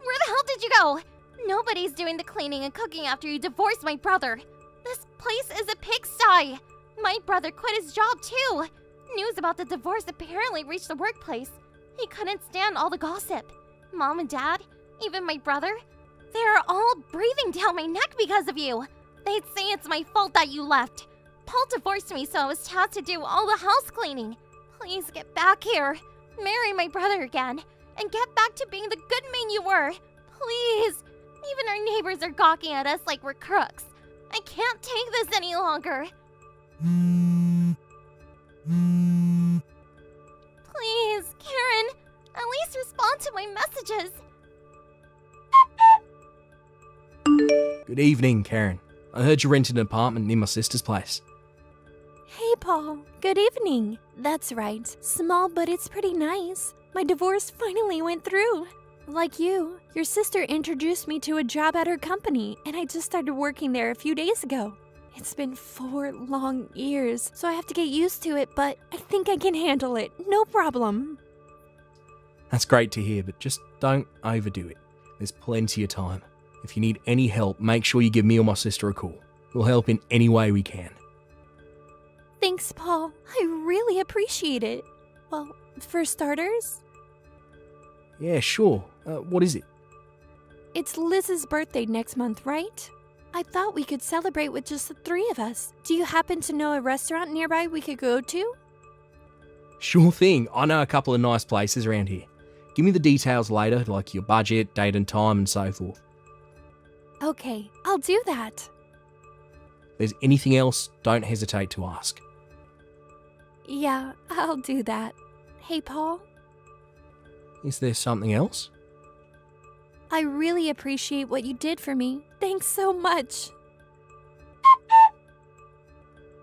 where the hell did you go? Nobody's doing the cleaning and cooking after you divorced my brother. This place is a pigsty. My brother quit his job too. News about the divorce apparently reached the workplace. He couldn't stand all the gossip. Mom and Dad, even my brother, they're all breathing down my neck because of you. They'd say it's my fault that you left. Paul divorced me, so I was tasked to do all the house cleaning. Please get back here, marry my brother again, and get back to being the good man you were. Please. Even our neighbors are gawking at us like we're crooks. I can't take this any longer. Please, Karen, at least respond to my messages. Good evening, Karen. I heard you rented an apartment near my sister's place. Hey, Paul. Good evening. That's right. Small, but it's pretty nice. My divorce finally went through. Like you, your sister introduced me to a job at her company, and I just started working there a few days ago. It's been 4 long years, so I have to get used to it, but I think I can handle it. No problem. That's great to hear, but just don't overdo it. There's plenty of time. If you need any help, make sure you give me or my sister a call. We'll help in any way we can. Thanks, Paul. I really appreciate it. Well, for starters, Yeah, sure. What is it? it's Liz's birthday next month, right? I thought we could celebrate with just the 3 of us. Do you happen to know a restaurant nearby we could go to? Sure thing. I know a couple of nice places around here. Give me the details later, like your budget, date and time, and so forth. Okay, I'll do that. If there's anything else, don't hesitate to ask. Yeah, I'll do that. Hey, Paul, Is there something else? I really appreciate what you did for me. Thanks so much.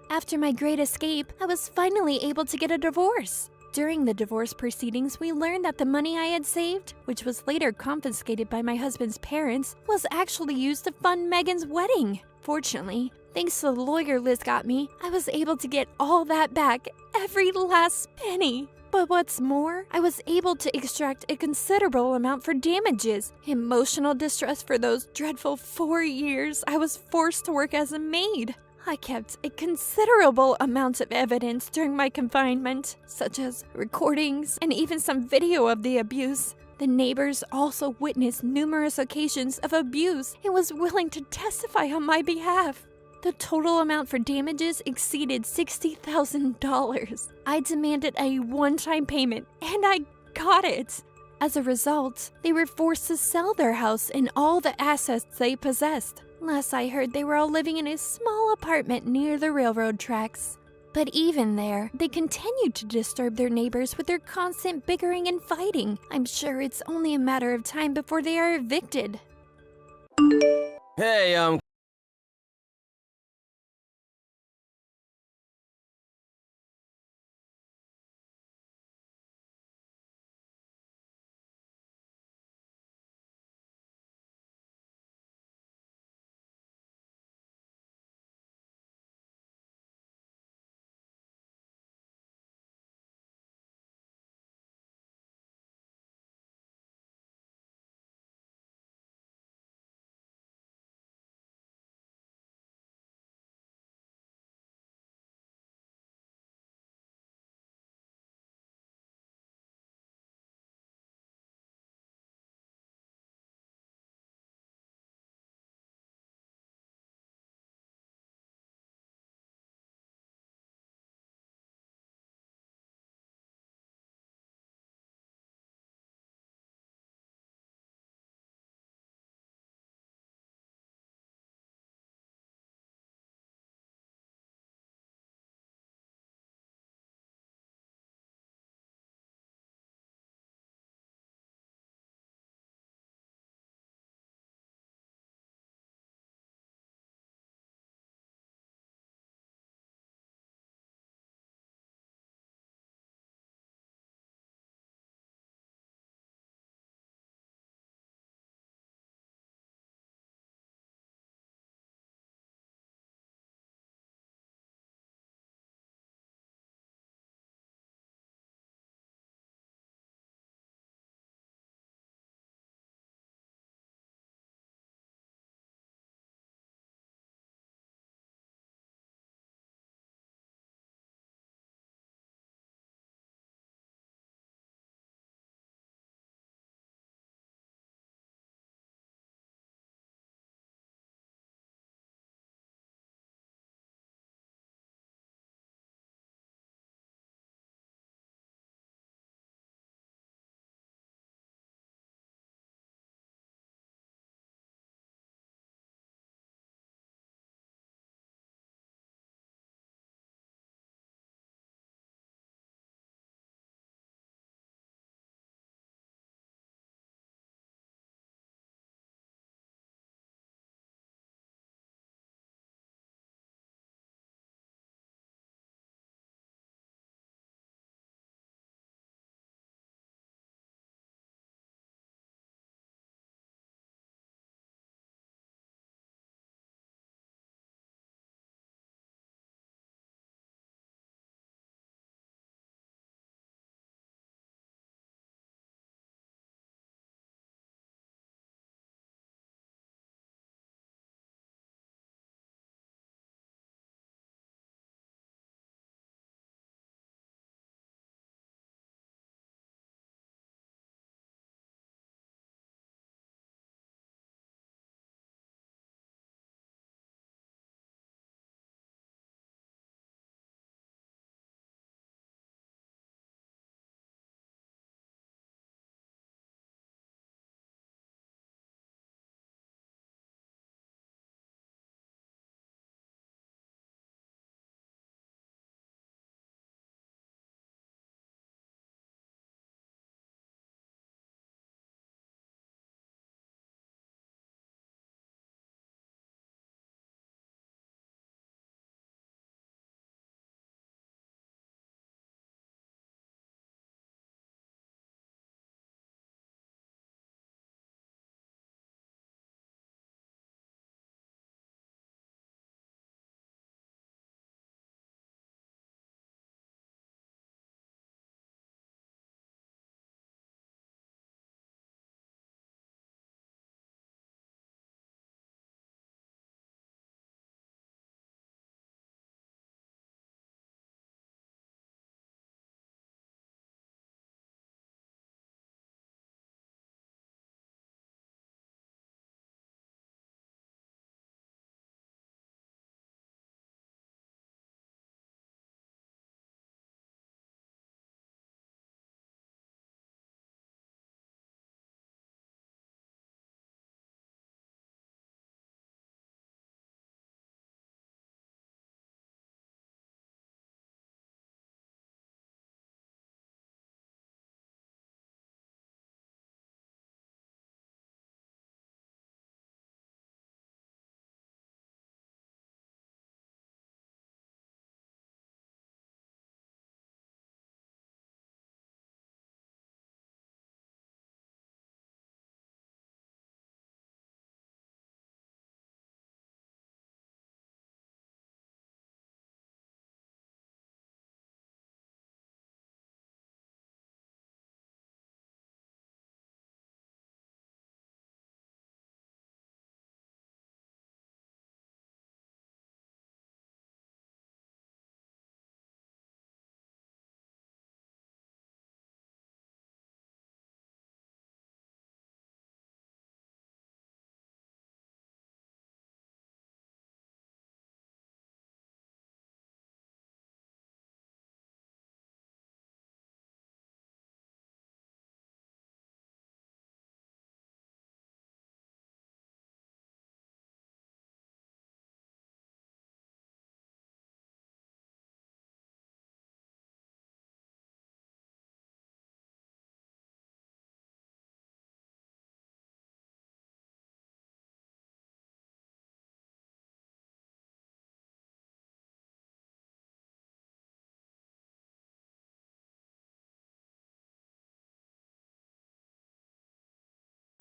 After my great escape, I was finally able to get a divorce. During the divorce proceedings, we learned that the money I had saved, which was later confiscated by my husband's parents, was actually used to fund Megan's wedding. Fortunately, thanks to the lawyer Liz got me, I was able to get all that back, every last penny. But what's more, I was able to extract a considerable amount for damages, emotional distress for those dreadful 4 years I was forced to work as a maid. I kept a considerable amount of evidence during my confinement, such as recordings and even some video of the abuse. The neighbors also witnessed numerous occasions of abuse and was willing to testify on my behalf. The total amount for damages exceeded $60,000. I demanded a one-time payment, and I got it. As a result, they were forced to sell their house and all the assets they possessed. Last I heard, they were all living in a small apartment near the railroad tracks. But even there, they continued to disturb their neighbors with their constant bickering and fighting. I'm sure it's only a matter of time before they are evicted. Hey,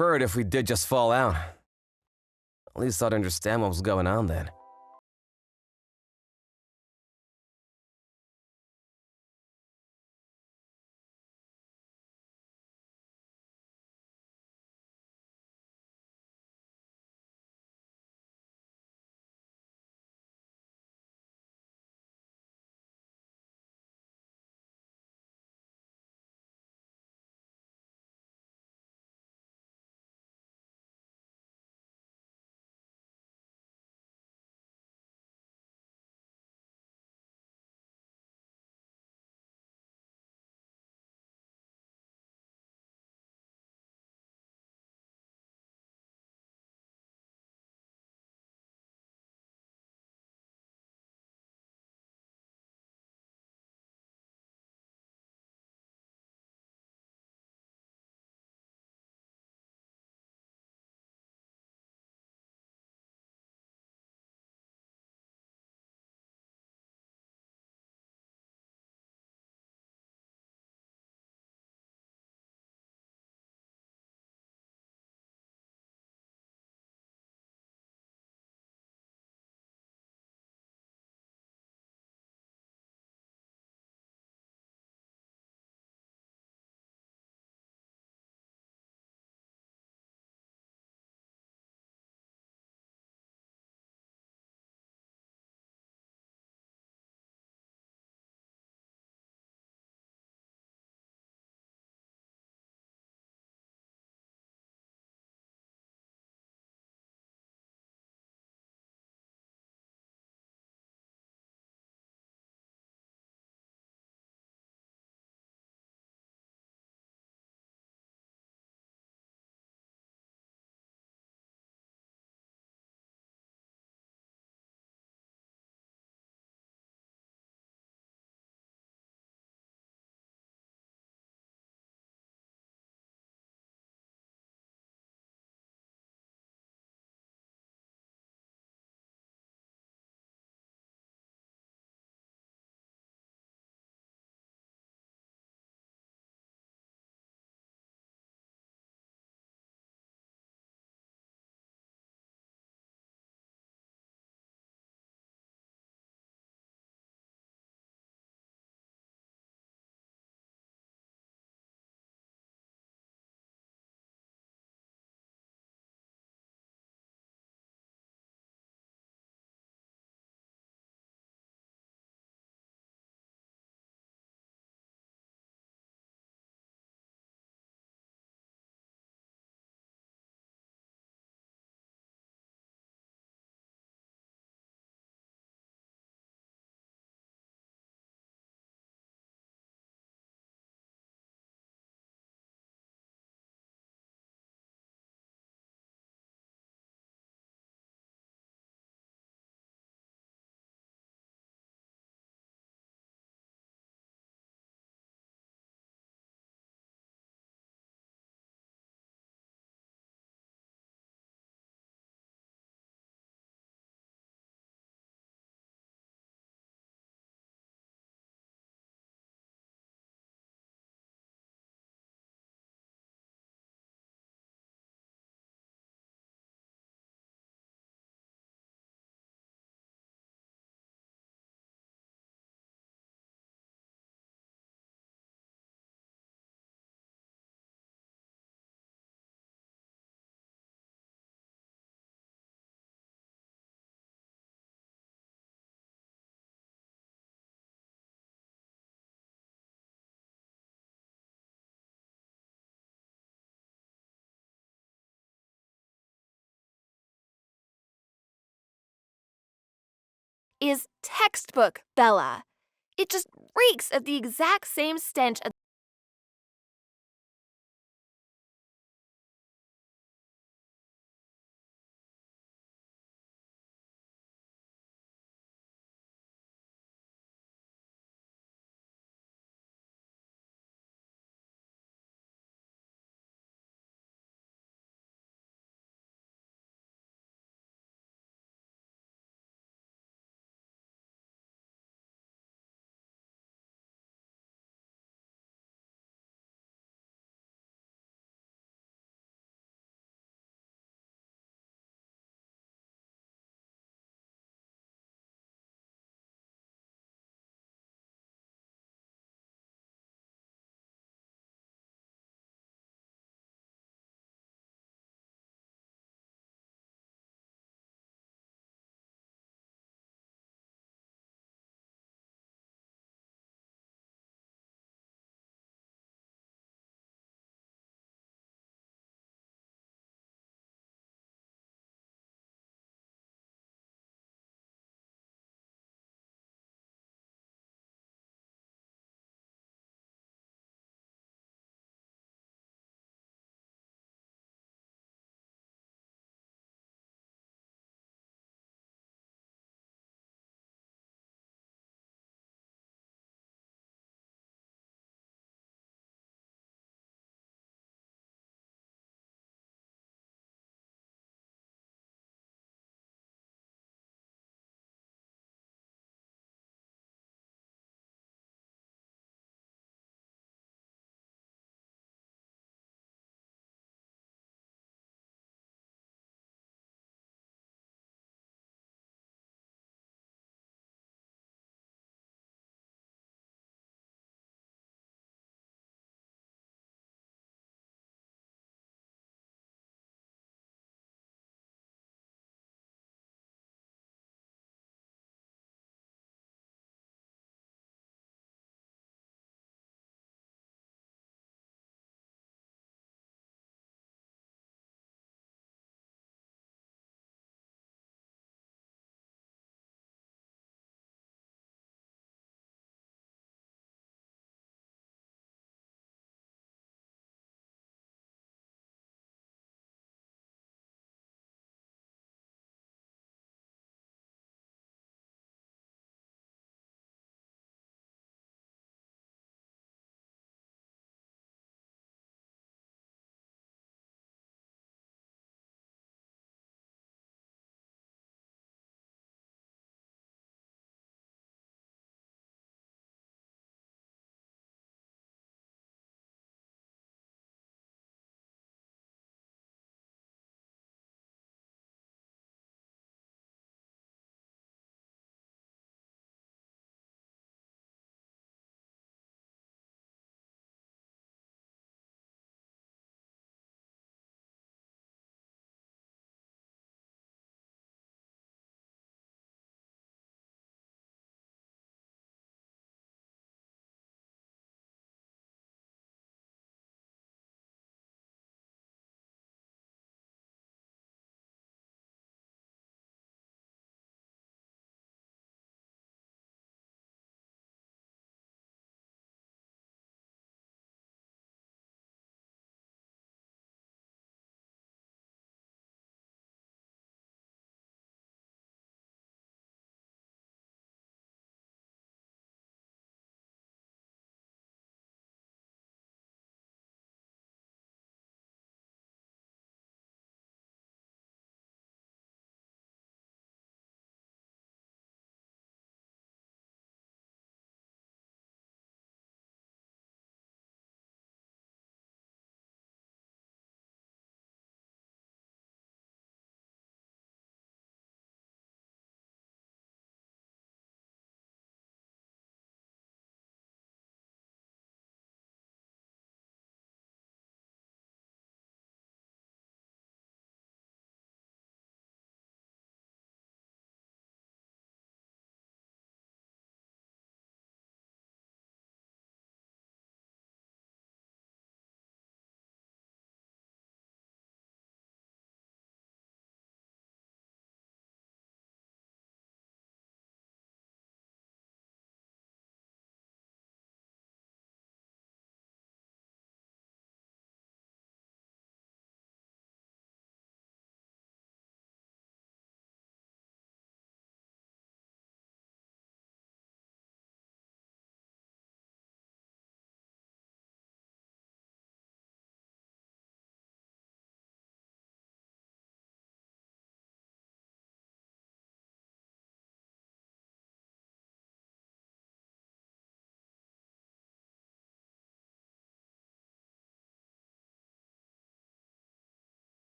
prefer it if we did just fall out. At least I'd understand what was going on then. Is textbook Bella. It just reeks of the exact same stench of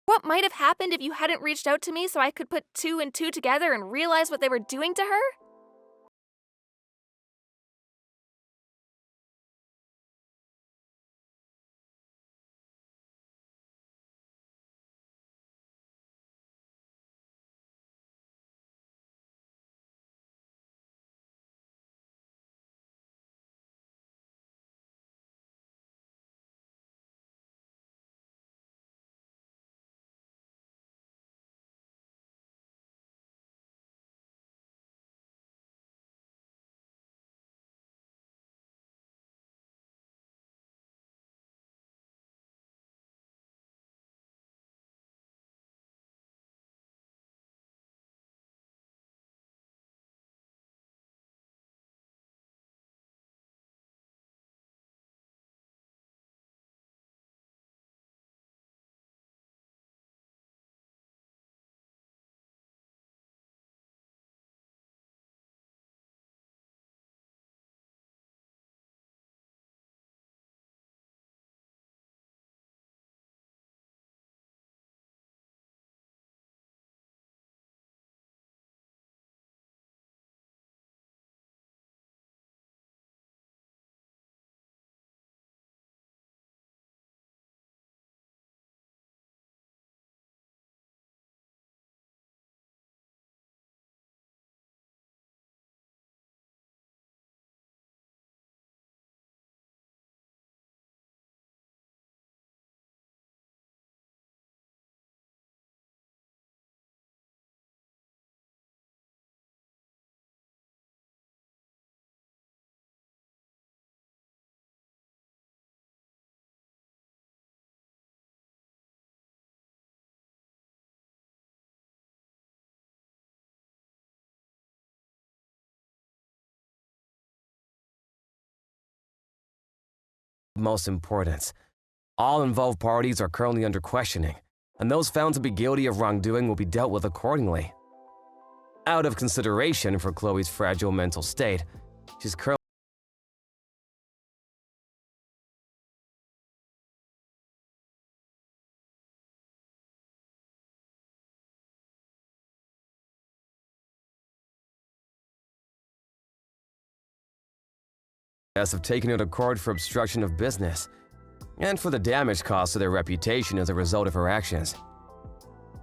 What might have happened if you hadn't reached out to me so I could put two and two together and realize what they were doing to her? Most importance. All involved parties are currently under questioning, and those found to be guilty of wrongdoing will be dealt with accordingly. Out of consideration for Chloe's fragile mental state, she's currently have taken her to court for obstruction of business and for the damage caused to their reputation as a result of her actions.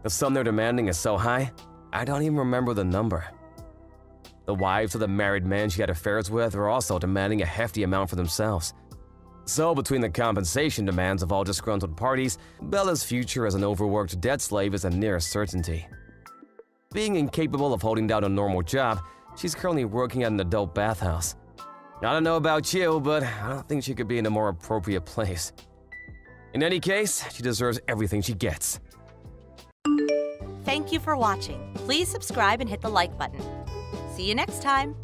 The sum they're demanding is so high, I don't even remember the number. The wives of the married men she had affairs with are also demanding a hefty amount for themselves. So between the compensation demands of all disgruntled parties, Bella's future as an overworked debt slave is a near certainty. Being incapable of holding down a normal job, she's currently working at an adult bathhouse. I don't know about you, but I don't think she could be in a more appropriate place. In any case, she deserves everything she gets. Thank you for watching. Please subscribe and hit the like button. See you next time.